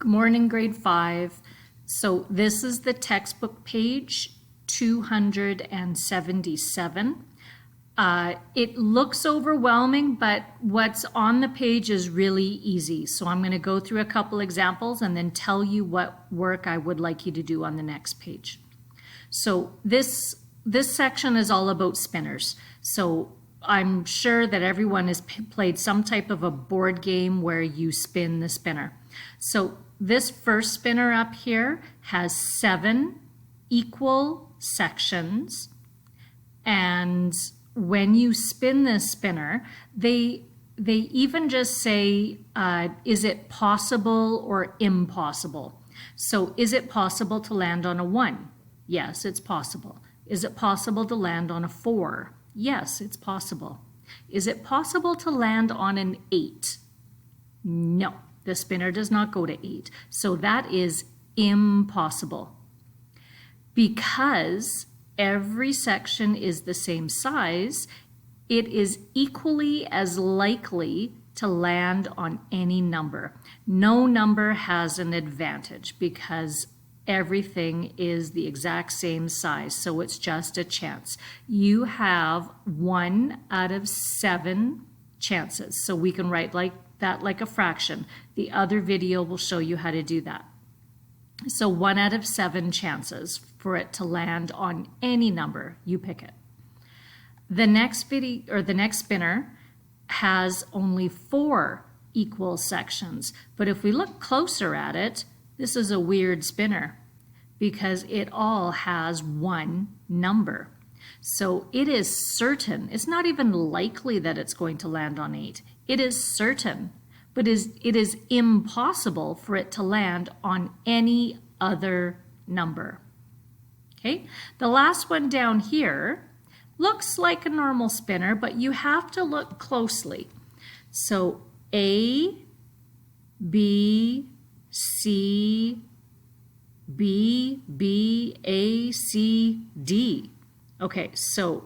Good morning, grade 5. So this is the textbook page 277. It looks overwhelming, but what's on the page is really easy. So I'm going to go through a couple examples and then tell you what work I would like you to do on the next page. So this section is all about spinners. So I'm sure that everyone has played some type of a board game where you spin the spinner. So this first spinner up here has 7 equal sections, and when you spin this spinner, they even just say, is it possible or impossible? So is it possible to land on a 1? Yes, it's possible. Is it possible to land on a 4? Yes, it's possible. Is it possible to land on an 8? No, the spinner does not go to 8. So that is impossible. Because every section is the same size, it is equally as likely to land on any number. No number has an advantage because everything is the exact same size, so it's just a chance. You have 1 out of 7 chances, so we can write like that like a fraction. The other video will show you how to do that. So 1 out of 7 chances for it to land on any number. You pick it. The next spinner has only 4 equal sections, but if we look closer at it, this is a weird spinner because it all has 1 number. So it is certain, it's not even likely that it's going to land on 8. It is certain, but it is impossible for it to land on any other number. Okay, the last one down here looks like a normal spinner, but you have to look closely. So A, B, C, B, B, A, C, D. Okay, so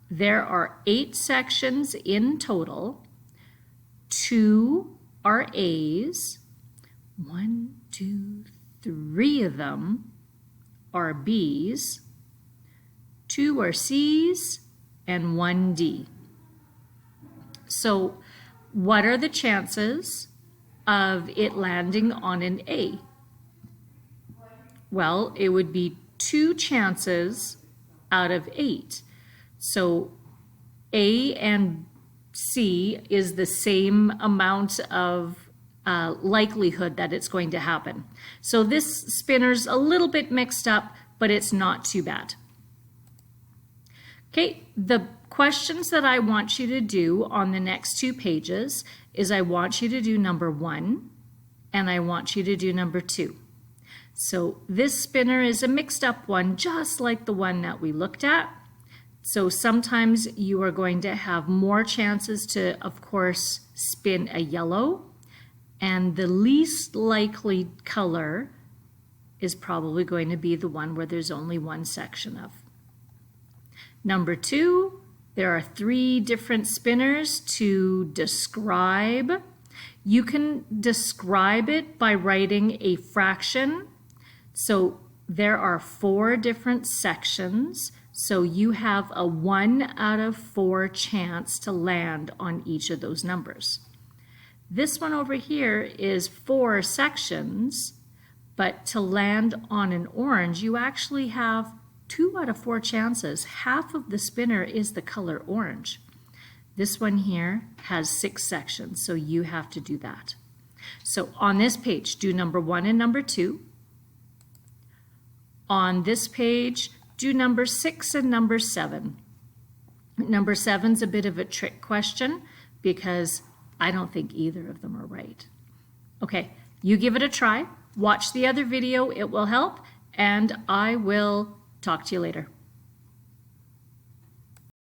there are 8 sections in total. 2 are A's. 1, 2, 3 of them are B's. 2 are C's and 1 D. So what are the chances of it landing on an A? Well, it would be 2 chances out of 8. So A and C is the same amount of likelihood that it's going to happen. So this spinner's a little bit mixed up, but it's not too bad. Okay, the questions that I want you to do on the next 2 pages is I want you to do number 1 and I want you to do number 2. So this spinner is a mixed up one, just like the one that we looked at. So sometimes you are going to have more chances to, of course, spin a yellow, and the least likely color is probably going to be the one where there's only 1 section of. Number 2, there are 3 different spinners to describe. You can describe it by writing a fraction. So there are 4 different sections, so you have a 1 out of 4 chance to land on each of those numbers. This one over here is 4 sections, but to land on an orange, you actually have 2 out of 4 chances. Half of the spinner is the color orange. This one here has 6 sections, so you have to do that. So on this page, do number 1 and number 2. On this page, do number 6 and number 7. Number 7's a bit of a trick question because I don't think either of them are right. Okay, you give it a try. Watch the other video, it will help, and I will talk to you later.